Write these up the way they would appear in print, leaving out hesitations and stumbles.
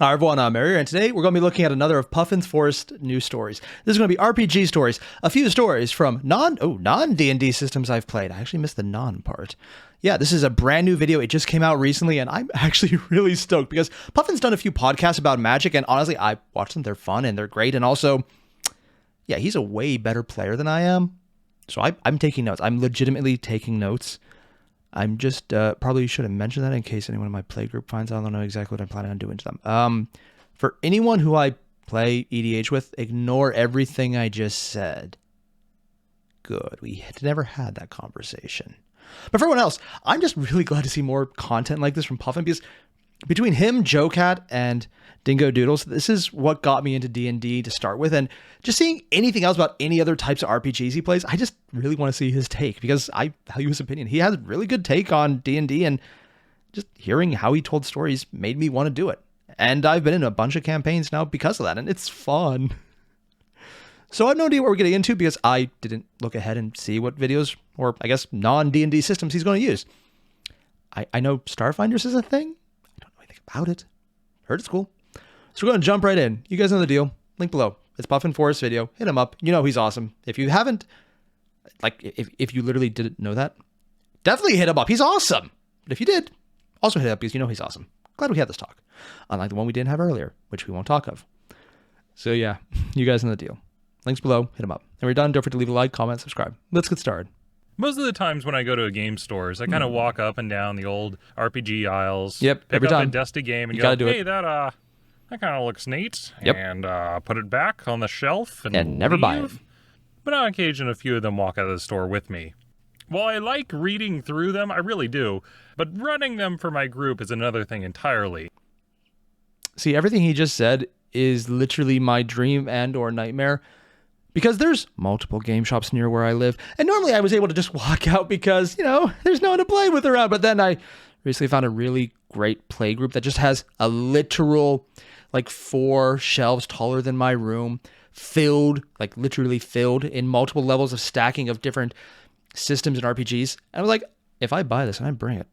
Hi everyone, I'm Airier, and today we're going to be looking at another of Puffin's Forest news stories. This is going to be RPG stories, a few stories from non-D&D systems I've played. I actually missed the non part. Yeah, this is a brand new video. It just came out recently, and I'm actually really stoked because Puffin's done a few podcasts about Magic, and honestly, I watch them. They're fun, and they're great, and also, yeah, he's a way better player than I am. So I'm taking notes. I'm legitimately taking notes. I'm just probably should have mentioned that in case anyone in my play group finds out. I don't know exactly what I'm planning on doing to them. For anyone who I play EDH with, ignore everything I just said. Good. We had never had that conversation. But for everyone else, I'm just really glad to see more content like this from Puffin because between him, Joe Cat, and Dingo Doodles, this is what got me into D&D to start with. And just seeing anything else about any other types of RPGs he plays, I just really want to see his take because I value his opinion. He has a really good take on D&D, and just hearing how he told stories made me want to do it. And I've been in a bunch of campaigns now because of that, and it's fun. So I have no idea what we're getting into because I didn't look ahead and see what videos, or I guess non-D&D systems he's going to use. I know Starfinders is a thing. I don't know anything about it. Heard it's cool. So we're going to jump right in. You guys know the deal. Link below. It's Puffin Forest video. Hit him up. You know he's awesome. If you haven't, like, if you literally didn't know that, definitely hit him up. He's awesome. But if you did, also hit him up because you know he's awesome. Glad we had this talk. Unlike the one we didn't have earlier, which we won't talk of. So yeah, you guys know the deal. Links below. Hit him up. And we're done. Don't forget to leave a like, comment, subscribe. Let's get started. Most of the times when I go to a game stores, I kind of walk up and down the old RPG aisles. Yep, pick every up time. a dusty game and You go, gotta do hey, it. that kind of looks neat. Yep. And put it back on the shelf And never buy it. leave. But on occasion, a few of them walk out of the store with me. While I like reading through them, I really do. But running them for my group is another thing entirely. See, everything he just said is literally my dream and or nightmare because there's multiple game shops near where I live. And normally I was able to just walk out because, you know, there's no one to play with around. But then I recently found a really great play group that just has a literal, like 4 shelves taller than my room, filled, like literally filled in multiple levels of stacking of different systems and RPGs. And I was like, if I buy this and I bring it,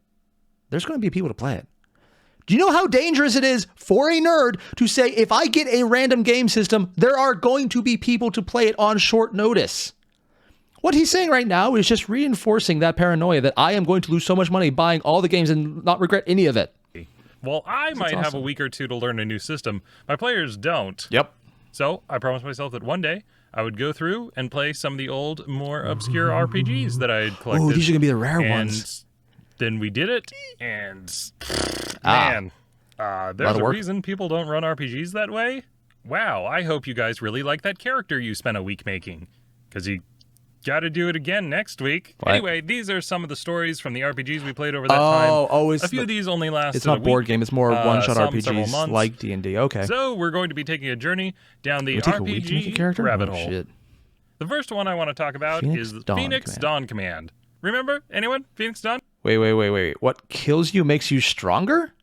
there's going to be people to play it. Do you know how dangerous it is for a nerd to say, if I get a random game system, there are going to be people to play it on short notice? What he's saying right now is just reinforcing that paranoia that I am going to lose so much money buying all the games and not regret any of it. Well, I might have a week or two to learn a new system. My players don't. Yep. So I promised myself that one day I would go through and play some of the old, more obscure RPGs that I had collected. Oh, these are going to be the rare and ones. Then we did it, and man, there's a work. reason people don't run RPGs that way. Wow, I hope you guys really like that character you spent a week making, because you got to do it again next week. What? Anyway, these are some of the stories from the RPGs we played over that time. It's a few of these only lasted It's not a board week, game. It's more one-shot some several RPGs months. like D&D. Okay. So we're going to be taking a journey down the It'll take a week to make a RPG character? rabbit Oh, hole. shit. The first one I want to talk about is Phoenix Dawn Command. Remember? Anyone? Phoenix Dawn? Wait. What kills you makes you stronger?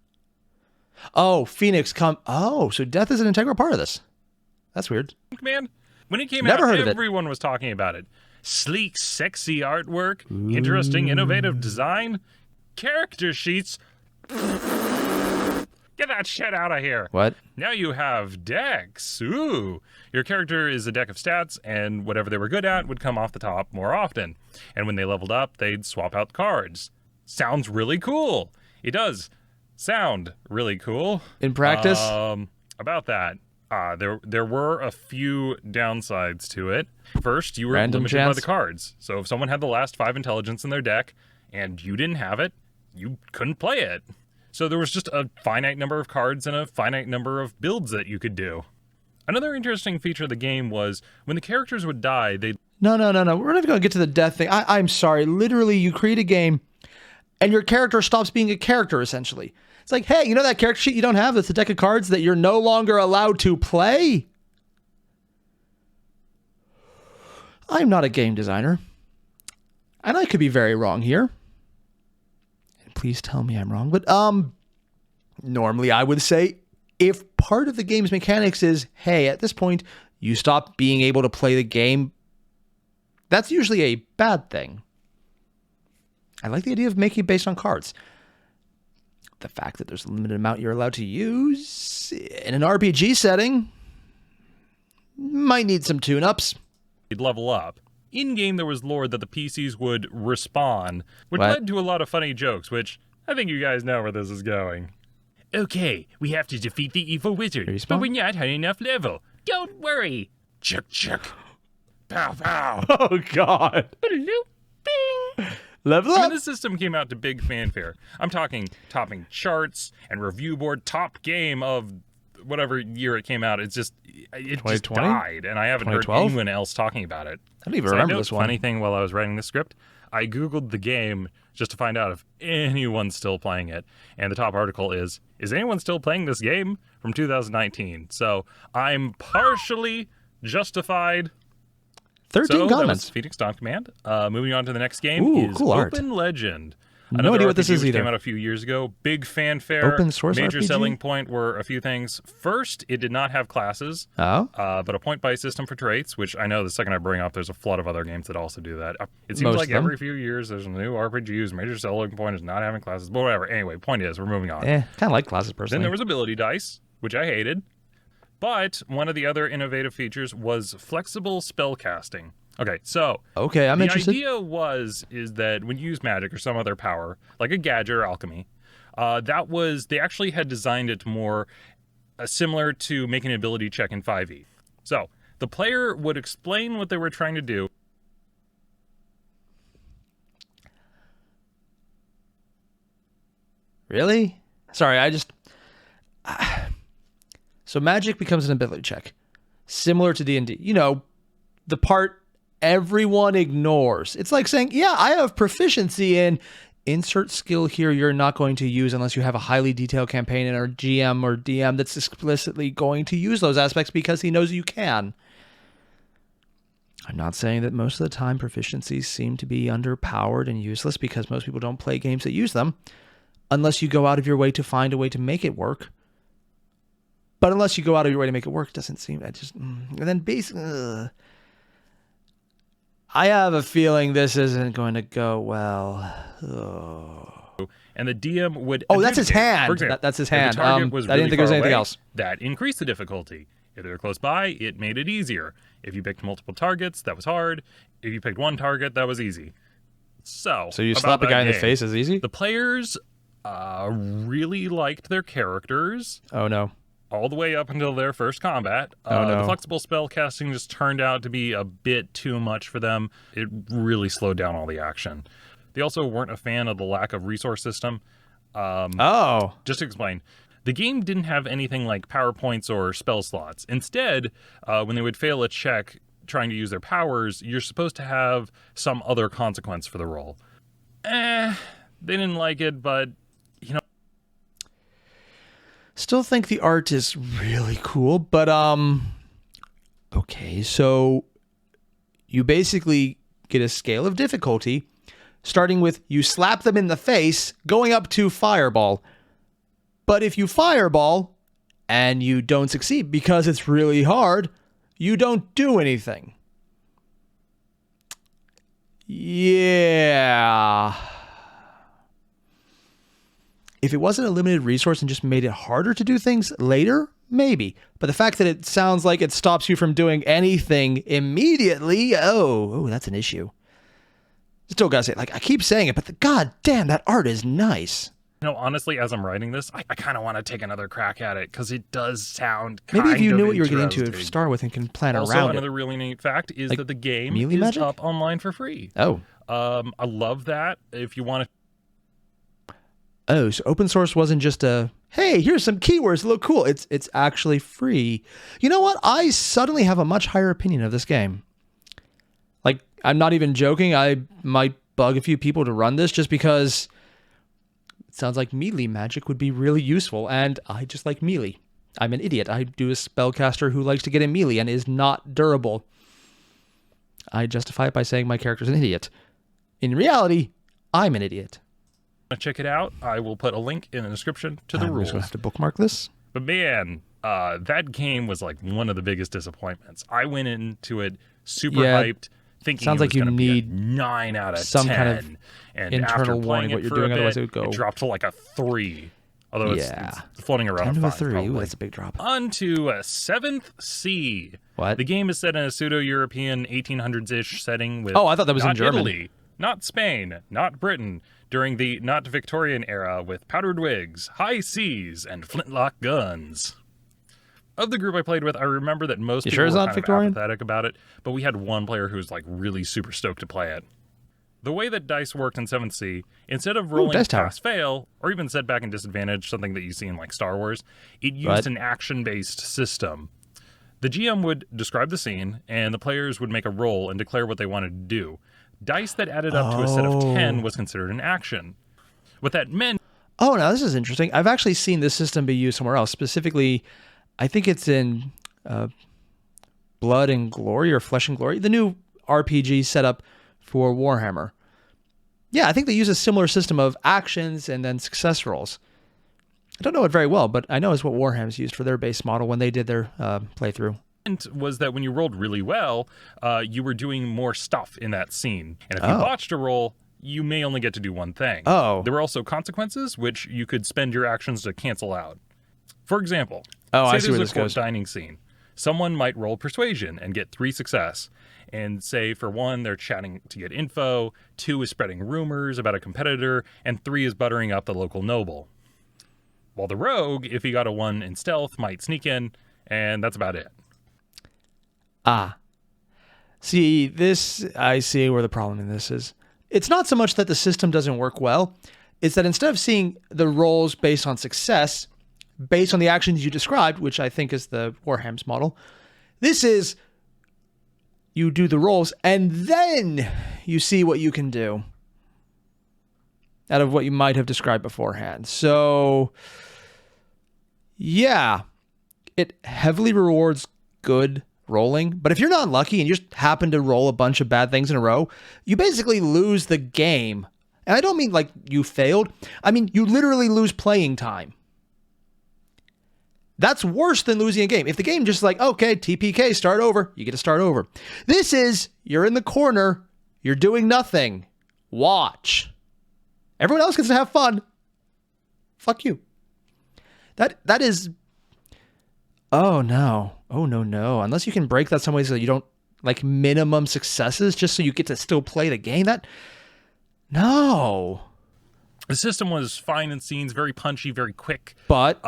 Oh, Phoenix Oh, so death is an integral part of this. That's weird. Command? When it came Never out, heard of it. everyone was talking about it. Sleek, sexy artwork, interesting, innovative design, character sheets. Get that shit out of here. What? Now you have decks. Ooh. Your character is a deck of stats, and whatever they were good at would come off the top more often. And when they leveled up, they'd swap out cards. Sounds really cool. It does sound really cool. In practice? About that. There were a few downsides to it. First, you were Random limited by chance? the cards. So if someone had the last 5 intelligence in their deck, and you didn't have it, you couldn't play it. So there was just a finite number of cards and a finite number of builds that you could do. Another interesting feature of the game was when the characters would die, they'd... No. We're not even going to get to the death thing. I'm sorry. Literally, you create a game, and your character stops being a character, essentially. It's like, hey, you know that character sheet you don't have? That's a deck of cards that you're no longer allowed to play? I'm not a game designer. And I could be very wrong here. And please tell me I'm wrong. But normally I would say if part of the game's mechanics is, hey, at this point, you stop being able to play the game, that's usually a bad thing. I like the idea of making it based on cards. the fact that there's a limited amount you're allowed to use in an RPG setting might need some tune-ups. You'd level up. In-game, there was lore that the PCs would respawn, which What? led to a lot of funny jokes, which I think you guys know where this is going. Okay, we have to defeat the evil wizard, Respawn? but we're not high enough level. Don't worry. Chuck, chuck. Pow, pow. Oh, God. Bing. Level When up. the system came out to big fanfare, I'm talking topping charts and review board top game of whatever year it came out. It just 2020? died, and I haven't heard 2012? anyone else talking about it. I don't even Side remember note, this one. Funny thing, while I was writing the script, I Googled the game just to find out if anyone's still playing it. And the top article is anyone still playing this game from 2019? So I'm partially justified. 13 So that was comments. Phoenix Dawn Command. Moving on to the next game Ooh, is cool art. Open Legend. No Another idea what this RPG is which either. Came out a few years ago. Big fanfare. Open source Major RPG? selling point were a few things. First, it did not have classes, Oh? but a point-buy system for traits, which I know the second I bring up, there's a flood of other games that also do that. It seems Most like of them. every few years there's a new RPG whose major selling point is not having classes, but whatever. Anyway, point is, we're moving on. Kind of like classes, Then personally. there was ability dice, which I hated. But one of the other innovative features was flexible spell casting. Okay, so Okay, I'm the interested. idea is that when you use magic or some other power, like a gadget or alchemy, they actually had designed it more similar to making an ability check in 5e. So the player would explain what they were trying to do. Really? Sorry, So magic becomes an ability check, similar to D&D. You know, the part everyone ignores. It's like saying, yeah, I have proficiency in insert skill here you're not going to use unless you have a highly detailed campaign and our GM or DM that's explicitly going to use those aspects because he knows you can. I'm not saying that most of the time proficiencies seem to be underpowered and useless because most people don't play games that use them unless you go out of your way to find a way to make it work. But unless you go out of your way to make it work, it doesn't seem... And then basically... I have a feeling this isn't going to go well. And the DM would. Oh, that's his adjudicate. hand. For example, That's his if the hand. target was I didn't really think there was far anything away, else. That increased the difficulty. If they were close by, it made it easier. If you picked multiple targets, that was hard. If you picked one target, that was easy. So So you about slap a that guy in the game, face is easy? The players really liked their characters Oh, no. all the way up until their first combat. no. The flexible spell casting just turned out to be a bit too much for them. It really slowed down all the action. They also weren't a fan of the lack of resource system. Oh. Just to explain, the game didn't have anything like PowerPoints or spell slots. Instead, when they would fail a check trying to use their powers, you're supposed to have some other consequence for the roll. They didn't like it, but, you know. Still think the art is really cool, but, okay, so you basically get a scale of difficulty, starting with you slap them in the face, going up to fireball. But if you fireball and you don't succeed because it's really hard, you don't do anything. Yeah. If it wasn't a limited resource and just made it harder to do things later, maybe. But the fact that it sounds like it stops you from doing anything immediately, oh, that's an issue. Still gotta say, like, I keep saying it, but god damn, that art is nice. You know, honestly, as I'm writing this, I kind of want to take another crack at it because it does sound kind Maybe if you of knew what you were getting into interesting. to start with and can plan Also, around another it. really neat fact is Like that the game melee is magic? up online for free. Oh. I love that. If you want to. Oh, so open source wasn't just a, hey, here's some keywords that look cool. It's actually free. You know what? I suddenly have a much higher opinion of this game. Like, I'm not even joking. I might bug a few people to run this just because it sounds like melee magic would be really useful, and I just like melee. I'm an idiot. I do a spellcaster who likes to get in melee and is not durable. I justify it by saying my character's an idiot. In reality, I'm an idiot. Check it out. I will put a link in the description to the I'm rules. just going to have to bookmark this. But man, that game was like one of the biggest disappointments. I went into it super Yeah, hyped, thinking sounds it like was you gonna be a need 9 out of some 10. kind of and internal after warning playing what it you're for doing, a otherwise bit, it would go- it dropped to like a 3. Although Yeah. it's floating around 10 a to a 5, 3. Ooh, probably. that's a big drop. On to 7th Sea. What? The game is set in a pseudo-European 1800s-ish setting with Oh, I thought that was in not German. Italy, not Spain, not Britain, during the not Victorian era with powdered wigs, high seas, and flintlock guns. Of the group I played with, I remember that most You people sure it's were not kind Victorian? of apathetic about it, but we had one player who was like really super stoked to play it. The way that dice worked in 7th Sea, instead of rolling dice tower. pass-fail, or even setback and disadvantage, something that you see in like Star Wars, it used What? an action-based system. The GM would describe the scene, and the players would make a roll and declare what they wanted to do. Dice that added up to a set of 10 was considered an action. What that meant... Oh, now this is interesting. I've actually seen this system be used somewhere else. Specifically, I think it's in Blood and Glory or Flesh and Glory, the new RPG setup for Warhammer. Yeah, I think they use a similar system of actions and then success rolls. I don't know it very well, but I know it's what Warhammer's used for their base model when they did their playthrough. was that when you rolled really well, you were doing more stuff in that scene. And if you Oh. botched a roll, you may only get to do one thing. Oh. There were also consequences, which you could spend your actions to cancel out. For example, Oh, I say see there's where a this court goes. dining scene. Someone might roll persuasion and get 3 success. And say for 1, they're chatting to get info, 2 is spreading rumors about a competitor, and 3 is buttering up the local noble. While the rogue, if he got a 1 in stealth, might sneak in, and that's about it. See, this, I see where the problem in this is. It's not so much that the system doesn't work well, it's that instead of seeing the rolls based on success, based on the actions you described, which I think is the Warham's model, this is you do the rolls and then you see what you can do out of what you might have described beforehand. So, yeah, it heavily rewards good rolling, but if you're not lucky and you just happen to roll a bunch of bad things in a row, you basically lose the game. And I don't mean like you failed. I mean, you literally lose playing time. That's worse than losing a game. If the game just like, okay, TPK, start over, you get to start over. This is, you're in the corner, you're doing nothing. Watch. Everyone else gets to have fun. Fuck you. That is, oh no. Oh no. Unless you can break that some way so you don't, like minimum successes just so you get to still play the game. No. The system was fine in scenes, very punchy, very quick. But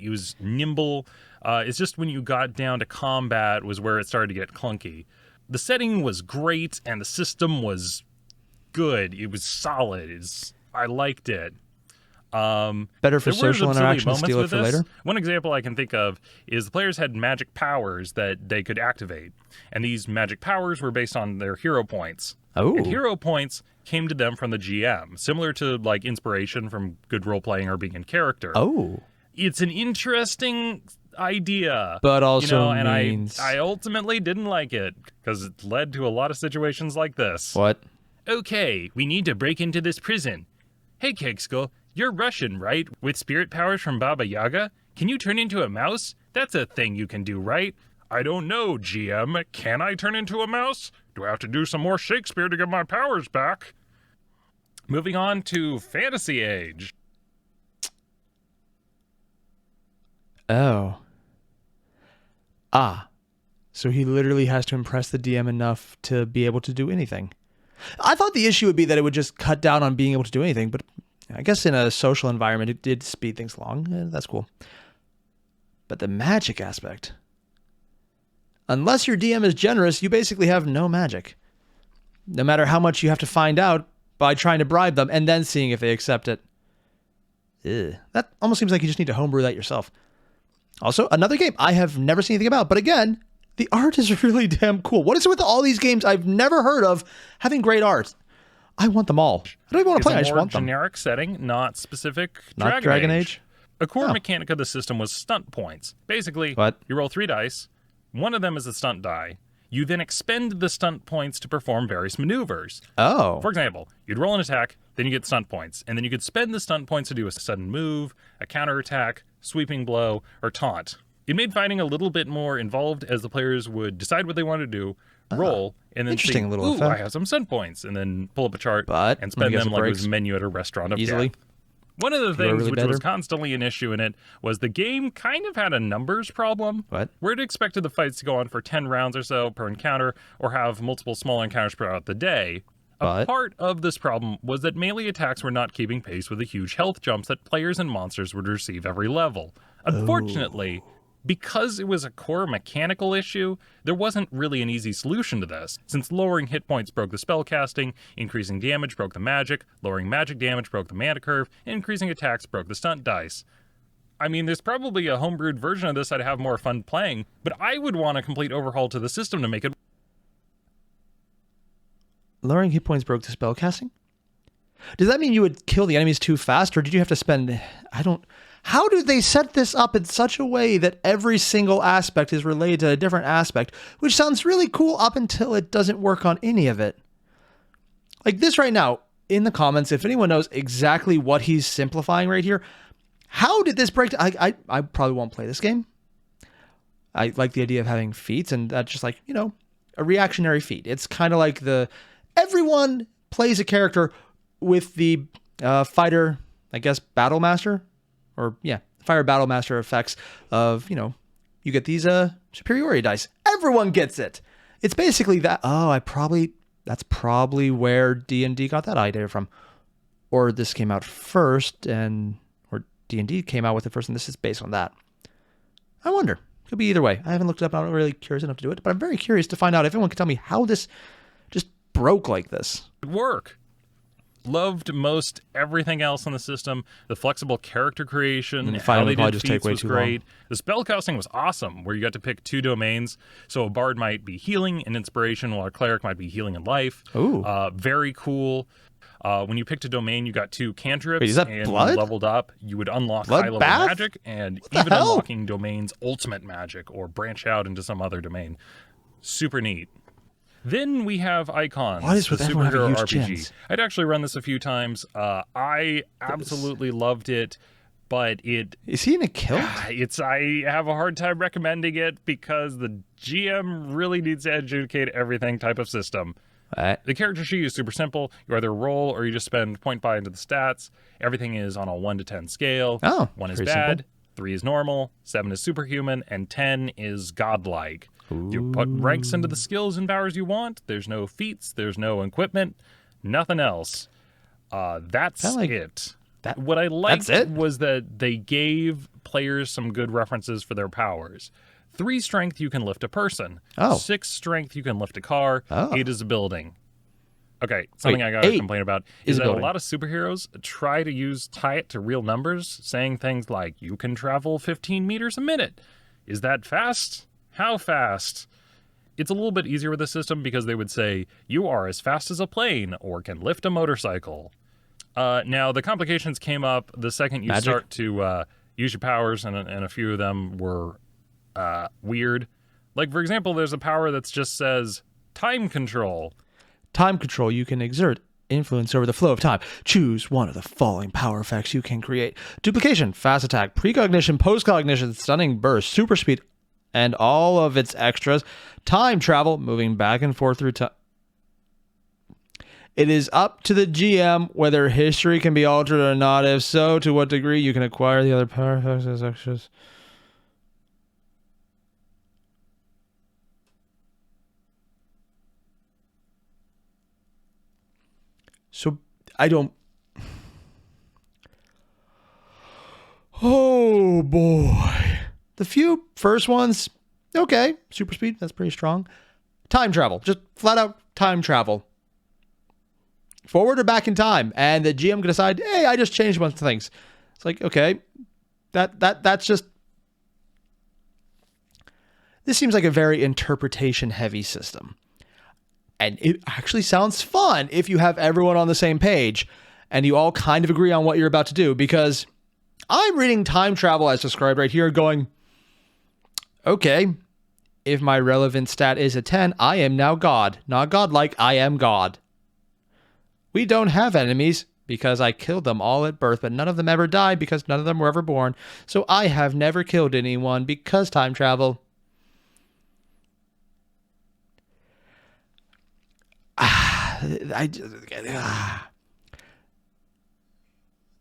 It was nimble. It's just when you got down to combat was where it started to get clunky. The setting was great, and the system was good. It was solid. I liked it. better for There were social some silly interaction, moments steal it with for this. later. One example I can think of is the players had magic powers that they could activate. And these magic powers were based on their hero points. Oh. And hero points came to them from the GM, similar to like inspiration from good role playing or being in character. Oh. It's an interesting idea, But also and means... I ultimately didn't like it because it led to a lot of situations like this. What? Okay, we need to break into this prison. Hey, Kegsko, you're Russian, right? With spirit powers from Baba Yaga? Can you turn into a mouse? That's a thing you can do, right? I don't know, GM. Can I turn into a mouse? Do I have to do some more Shakespeare to get my powers back? Moving on to Fantasy Age. Oh. So he literally has to impress the DM enough to be able to do anything. I thought the issue would be that it would just cut down on being able to do anything, but I guess in a social environment, it did speed things along. That's cool. But the magic aspect. Unless your DM is generous, you basically have no magic. No matter how much you have to find out by trying to bribe them and then seeing if they accept it. Ugh. That almost seems like you just need to homebrew that yourself. Also, another game I have never seen anything about, but again, the art is really damn cool. What is it with all these games I've never heard of having great art? I want them all. I don't even want to play, I just want them. Generic setting, not specific. Not Dragon Age? A core Oh. mechanic of the system was stunt points. Basically, What? you roll 3 dice. One of them is a stunt die. You then expend the stunt points to perform various maneuvers. Oh. For example, you'd roll an attack, then you get stunt points, and then you could spend the stunt points to do a sudden move, a counterattack, sweeping blow, or taunt. It made fighting a little bit more involved as the players would decide what they wanted to do, roll, and then Interesting think, little ooh, effect. I have some stunt points, and then pull up a chart But and when spend you get them some like it breaks was a menu at a restaurant of easily. death. One of the You are things really which better? was constantly an issue in it was the game kind of had a numbers problem. What? Where it expected the fights to go on for 10 rounds or so per encounter, or have multiple small encounters throughout the day. A But part of this problem was that melee attacks were not keeping pace with the huge health jumps that players and monsters would receive every level. Unfortunately, because it was a core mechanical issue, there wasn't really an easy solution to this, since lowering hit points broke the spellcasting, increasing damage broke the magic, lowering magic damage broke the mana curve, and increasing attacks broke the stunt dice. I mean, there's probably a homebrewed version of this I'd have more fun playing, but I would want a complete overhaul to the system to make it. lowering hit points broke the spell casting? Does that mean you would kill the enemies too fast, or did you have to spend... How do they set this up in such a way that every single aspect is related to a different aspect, which sounds really cool up until it doesn't work on any of it? Like this right now, in the comments, if anyone knows exactly what he's simplifying right here, how did this break? I probably won't play this game. I like the idea of having feats, and that's just like, a reactionary feat. It's kind of like everyone plays a character with the fighter, I guess, battle master. Or, fire battle master effects of, you get these superiority dice. Everyone gets it. It's basically that. Oh, that's probably where D&D got that idea from. Or this came out first, or D&D came out with it first, and this is based on that. I wonder. Could be either way. I haven't looked it up. I'm not really curious enough to do it, but I'm very curious to find out if anyone can tell me how this just broke like this. Work. Loved most everything else in the system. The flexible character creation, And the how fighting they would probably did just take feats way was too great. long. The spellcasting was awesome, where you got to pick 2 domains. So a bard might be healing and inspiration, while a cleric might be healing and life. Ooh. Very cool. When you picked a domain, you got 2 cantrips, Wait, is that and blood? when you leveled up, you would unlock Blood high-level bath? magic, and the even hell? unlocking domains ultimate magic, or branch out into some other domain. Super neat. Then we have Icons, What is the with everyone having superhero huge RPG. chins? I'd actually run this a few times. I absolutely loved it, but Is he in a kilt? I have a hard time recommending it because the GM really needs to adjudicate everything type of system. The character sheet is super simple. You either roll or you just spend point buy into the stats. Everything is on a 1 to 10 scale. Oh, 1 is pretty bad, simple. 3 is normal, 7 is superhuman, and 10 is godlike. You put ranks into the skills and powers you want. There's no feats. There's no equipment. Nothing else. That's it. What I liked was that they gave players some good references for their powers. 3 strength, you can lift a person. 6 strength, you can lift a car. 8 is a building. Okay, something I gotta complain about is that a lot of superheroes try to tie it to real numbers, saying things like, you can travel 15 meters a minute. Is that fast? How fast? It's a little bit easier with the system because they would say, you are as fast as a plane or can lift a motorcycle. Now, the complications came up the second you start to use your powers, and a few of them were weird. Like, for example, there's a power that just says time control. Time control. You can exert influence over the flow of time. Choose one of the following power effects you can create. Duplication, fast attack, precognition, postcognition, stunning burst, super speed, and all of its extras. Time travel, moving back and forth through time. It is up to the GM whether history can be altered or not. If so, to what degree you can acquire the other power effects as extras. So, I don't... Oh, boy. The few first ones, okay. Super speed, that's pretty strong. Time travel, just flat out time travel. Forward or back in time. And the GM can decide, hey, I just changed a bunch of things. It's like, okay, that's just... This seems like a very interpretation-heavy system. And it actually sounds fun if you have everyone on the same page and you all kind of agree on what you're about to do, because I'm reading time travel as described right here going, okay, if my relevant stat is a 10, I am now God. Not godlike, I am God. We don't have enemies because I killed them all at birth, but none of them ever died because none of them were ever born. So I have never killed anyone because time travel.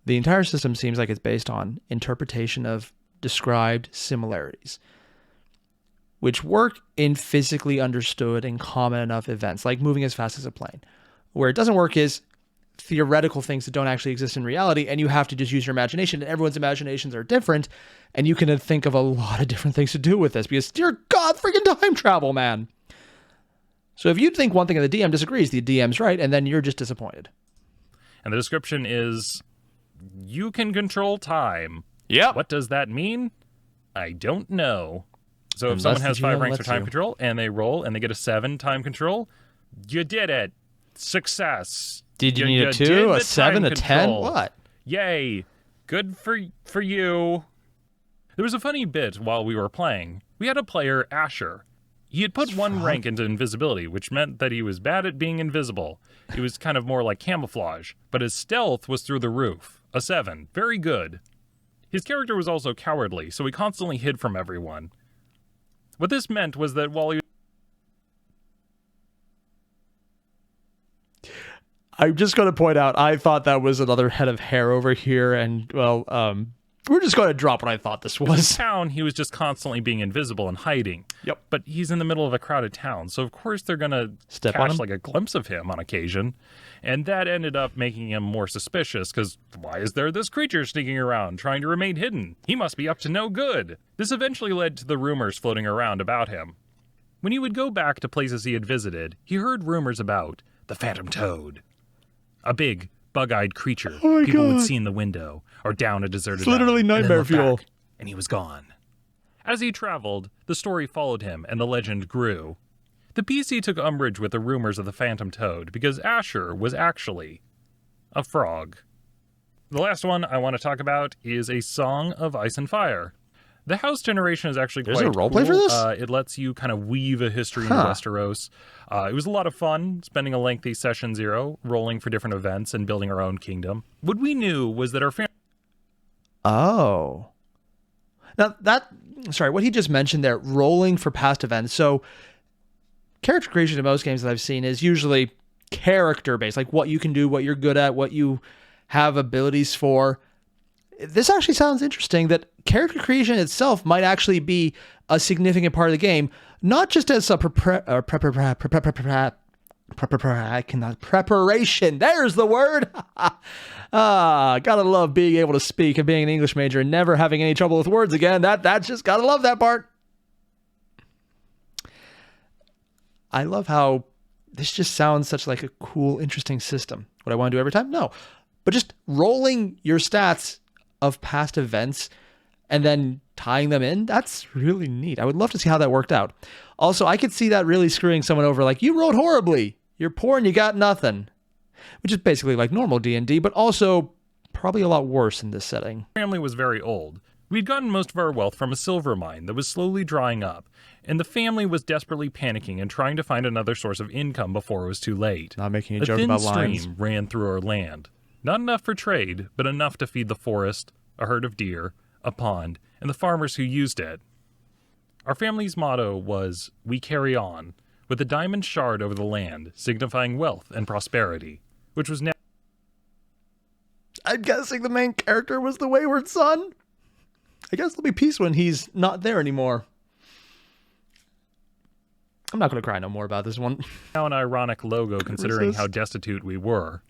The The entire system seems like it's based on interpretation of described similarities, which work in physically understood and common enough events, like moving as fast as a plane. Where it doesn't work is theoretical things that don't actually exist in reality, and you have to just use your imagination, and everyone's imaginations are different, and you can think of a lot of different things to do with this, because, dear God, freaking time travel, man. So if you think one thing and the DM disagrees, the DM's right, and then you're just disappointed. And the description is, you can control time. Yep. What does that mean? I don't know. So if Unless someone the has GM 5 ranks for lets time you. control, and they roll, and they get a 7 time control, you did it. Success. Did you need a 2, did a the 7, time a 10? control. What? Yay. Good for you. There was a funny bit while we were playing. We had a player, Asher. He had put 1 rank into invisibility, which meant that he was bad at being invisible. It was kind of more like camouflage, but his stealth was through the roof. A 7. Very good. His character was also cowardly, so he constantly hid from everyone. What this meant was that while he I'm just going to point out, I thought that was another head of hair over here, and, well, we're just going to drop what I thought this in was. town, he was just constantly being invisible and hiding. Yep. But he's in the middle of a crowded town, so of course they're going to Step on catch him? like a glimpse of him on occasion. And that ended up making him more suspicious, because why is there this creature sneaking around, trying to remain hidden? He must be up to no good. This eventually led to the rumors floating around about him. When he would go back to places he had visited, he heard rumors about the Phantom Toad. A big, bug-eyed creature people would see in the window, or down a deserted alley, literally and then nightmare look fuel. back, and he was gone. As he traveled, the story followed him, and the legend grew. The PC took umbrage with the rumors of the Phantom Toad, because Asher was actually a frog. The last one I want to talk about is A Song of Ice and Fire. The house generation is actually There's quite a roleplay for cool. this? It lets you kind of weave a history into Westeros. It was a lot of fun, spending a lengthy session 0, rolling for different events and building our own kingdom. What we knew was that our family... Oh. Now, what he just mentioned there, rolling for past events. So, character creation in most games that I've seen is usually character-based, like what you can do, what you're good at, what you have abilities for. This actually sounds interesting, that character creation itself might actually be a significant part of the game, not just as a preparation. There's the word. Gotta love being able to speak and being an English major and never having any trouble with words again. That's just gotta love that part. I love how this just sounds such like a cool, interesting system. What I want to do every time? No. But just rolling your stats of past events and then tying them in, that's really neat. I would love to see how that worked out. Also, I could see that really screwing someone over, like, you rolled horribly, you're poor and you got nothing, which is basically like normal D&D, but also probably a lot worse in this setting. family was very old. We'd gotten most of our wealth from a silver mine that was slowly drying up, and the family was desperately panicking and trying to find another source of income before it was too late. Not making a A joke thin about stream lines. ran through our land. Not enough for trade, but enough to feed the forest, a herd of deer, a pond, and the farmers who used it. Our family's motto was, "We carry on," with a diamond shard over the land, signifying wealth and prosperity, which was now... I'm guessing the main character was the wayward son. I guess there'll be peace when he's not there anymore. I'm not going to cry no more about this one. Now an ironic logo considering resist. how destitute we were.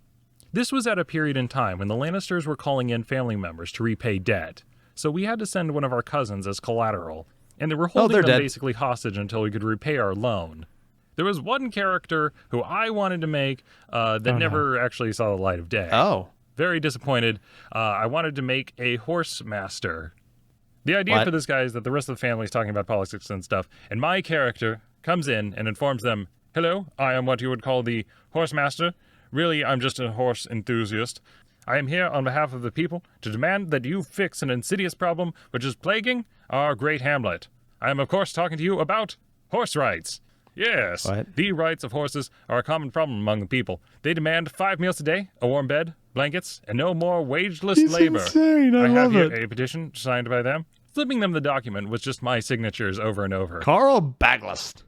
This was at a period in time when the Lannisters were calling in family members to repay debt, so we had to send one of our cousins as collateral, and they were holding they're them dead. basically hostage until we could repay our loan. There was one character who I wanted to make that never actually saw the light of day. Oh. Very disappointed. I wanted to make a horse master. The idea What? for this guy is that the rest of the family is talking about politics and stuff, and my character comes in and informs them, "Hello, I am what you would call the horse master. Really, I'm just a horse enthusiast. I am here on behalf of the people to demand that you fix an insidious problem which is plaguing our great hamlet. I am, of course, talking to you about horse rights. Yes, What? the rights of horses are a common problem among the people. They demand 5 meals a day, a warm bed, blankets, and no more wageless He's labor. insane. I have love here it. a petition signed by them. Flipping them the document was just my signatures over and over. Carl Baglist.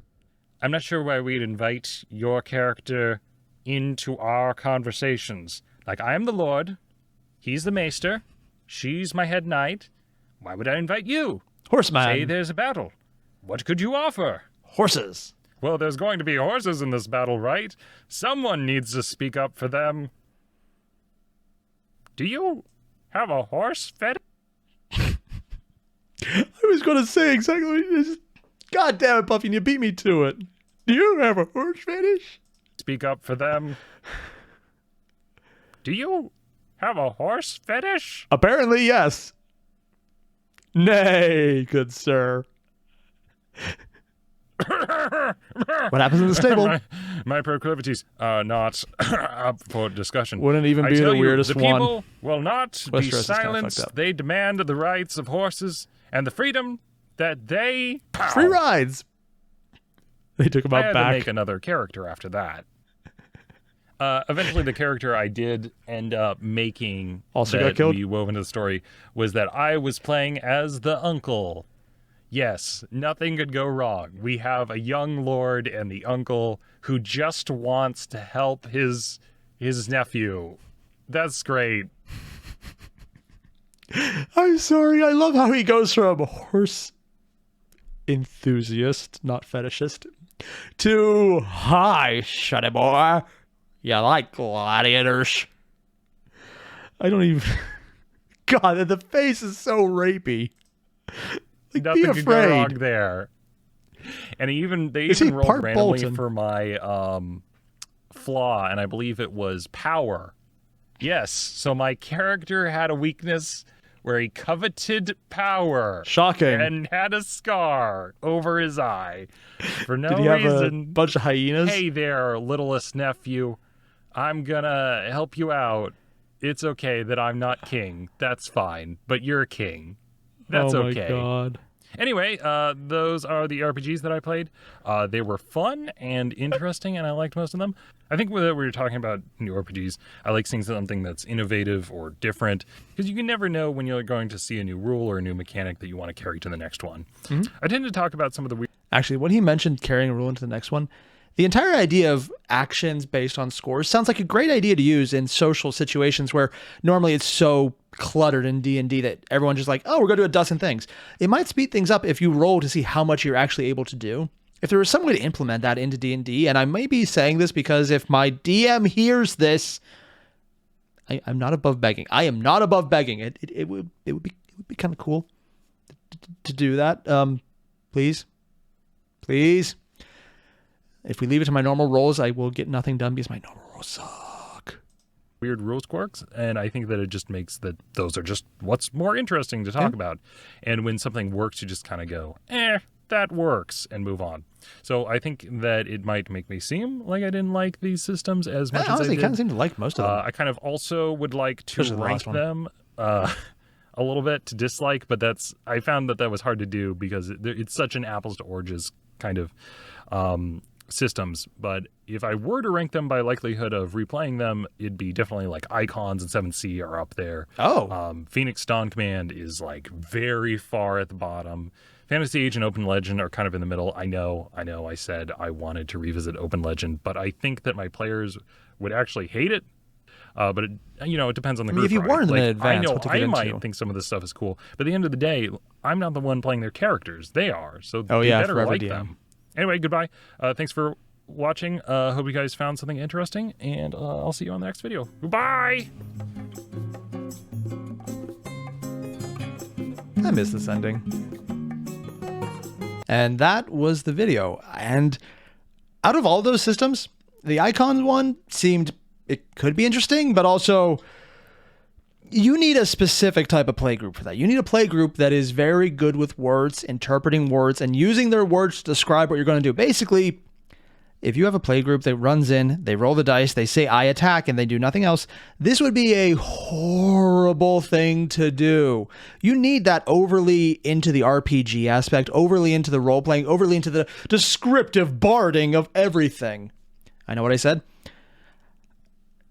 I'm not sure why we'd invite your character into our conversations. Like, I am the Lord. He's the maester. She's my head knight. Why would I invite you? Horseman. Say there's a battle. What could you offer? Horses. Well, there's going to be horses in this battle, right? Someone needs to speak up for them. Do you have a horse fetish? I was going to say exactly what you just... God damn it, Puffin, you beat me to it. Do you have a horse fetish? Speak up for them. Do you have a horse fetish? Apparently, yes. Nay, good sir. What happens in the stable? My proclivities are not up for discussion. Wouldn't even I be tell the you, weirdest the one. people will not be Westeros is kinda silenced. fucked up. They demand the rights of horses and the freedom that they... Free rides. They took him I out had back. to make another character after that. Eventually, the character I did end up making Also that got killed? we wove into the story was that I was playing as the uncle. Yes, nothing could go wrong. We have a young lord and the uncle who just wants to help his nephew. That's great. I'm sorry. I love how he goes from horse enthusiast, not fetishist, to hi, shutty boy. You like gladiators? I don't even... God, the face is so rapey. Like, Nothing be could go wrong afraid. there. And they Is even he rolled part randomly Bolton? for my flaw, and I believe it was power. Yes, so my character had a weakness where he coveted power. Shocking. And had a scar over his eye. For no Did he have a reason. bunch of hyenas? Hey there, littlest nephew. I'm gonna help you out. It's okay that I'm not king. That's fine. But you're king. That's oh my okay. God. Anyway, those are the RPGs that I played. They were fun and interesting, and I liked most of them. I think when we were talking about new RPGs, I like seeing something that's innovative or different, because you can never know when you're going to see a new rule or a new mechanic that you want to carry to the next one. Mm-hmm. I tend to talk about some of the weird... Actually, when he mentioned carrying a rule into the next one, the entire idea of actions based on scores sounds like a great idea to use in social situations where normally it's so cluttered in D&D that everyone's just like, oh, we're going to do a dozen things. It might speed things up if you roll to see how much you're actually able to do. If there was some way to implement that into D&D, and I may be saying this because if my DM hears this, I'm not above begging. I am not above begging. It would be kind of cool to do that. Please. If we leave it to my normal rolls, I will get nothing done because my normal rolls suck. Weird rules quirks, and I think that it just makes that those are just what's more interesting to talk about. And when something works, you just kind of go, that works, and move on. So I think that it might make me seem like I didn't like these systems as much as I Honestly, did. kind of seem to like most of them. I kind of also would like to Especially the rank last one. them a little bit to dislike, but I found that was hard to do because it's such an apples to oranges kind of systems. But if I were to rank them by likelihood of replaying them, it'd be definitely like Icons and 7C are up there. Phoenix Dawn Command is like very far at the bottom. Fantasy Age and Open Legend are kind of in the middle. I know I said I wanted to revisit Open Legend, but I think that my players would actually hate it. But it depends on the group. if you right? warn them in Like, advance I know what to get I might into. think some of this stuff is cool, but at the end of the day, I'm not the one playing their characters. They are. So Oh, they yeah, better forever like DM. them. Anyway, goodbye. Thanks for watching. Hope you guys found something interesting, and I'll see you on the next video. Goodbye! I miss this ending. And that was the video. And out of all those systems, the Icons one seemed, it could be interesting, but also you need a specific type of play group for that. You need a play group that is very good with words, interpreting words, and using their words to describe what you're going to do. Basically, if you have a play group that runs in, they roll the dice, they say, I attack, and they do nothing else, this would be a horrible thing to do. You need that overly into the RPG aspect, overly into the role-playing, overly into the descriptive barding of everything. I know what I said.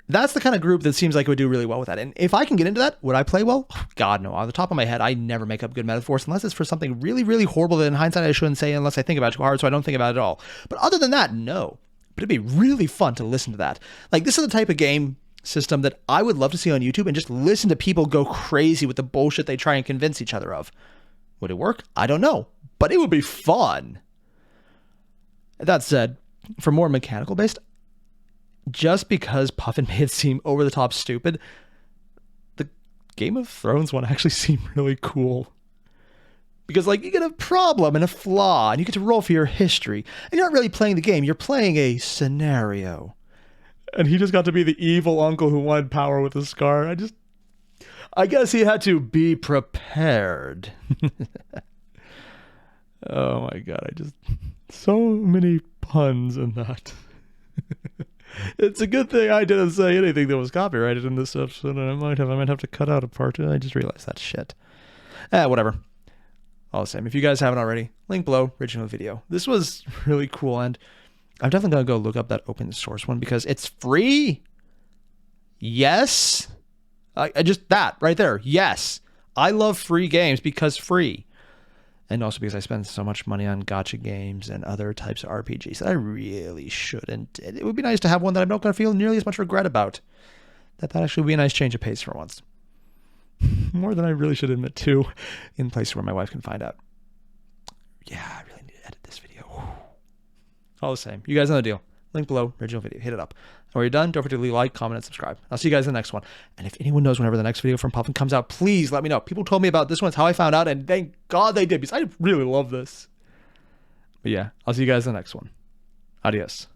That's the kind of group that seems like it would do really well with that. And if I can get into that, would I play well? God, no. On the top of my head, I never make up good metaphors unless it's for something really, really horrible that in hindsight I shouldn't say unless I think about it too hard, so I don't think about it at all. But other than that, no. But it'd be really fun to listen to that. Like, this is the type of game system that I would love to see on YouTube and just listen to people go crazy with the bullshit they try and convince each other of. Would it work? I don't know, but it would be fun. That said, for more mechanical based, just because Puffin made it seem over the top stupid, the Game of Thrones one actually seemed really cool. Because, like, you get a problem and a flaw, and you get to roll for your history. And you're not really playing the game, you're playing a scenario. And he just got to be the evil uncle who wanted power with a scar. I guess he had to be prepared. Oh my god, so many puns in that. It's a good thing I didn't say anything that was copyrighted in this episode, and I might have to cut out a part. I just realized that shit. Whatever. All the same, if you guys haven't already, link below, original video. This was really cool, and I'm definitely going to go look up that open source one because it's free. Yes. I just, that right there. Yes. I love free games because free. And also because I spend so much money on gacha games and other types of RPGs that I really shouldn't. It would be nice to have one that I'm not going to feel nearly as much regret about. That actually would be a nice change of pace for once. More than I really should admit to, in places where my wife can find out. Yeah, I really need to edit this video. All the same, you guys know the deal. Link below, original video. Hit it up. And when you're done, don't forget to leave a like, comment, and subscribe. I'll see you guys in the next one. And if anyone knows whenever the next video from Puffin comes out, please let me know. People told me about this one. It's how I found out, and thank God they did, because I really love this. But yeah, I'll see you guys in the next one. Adios.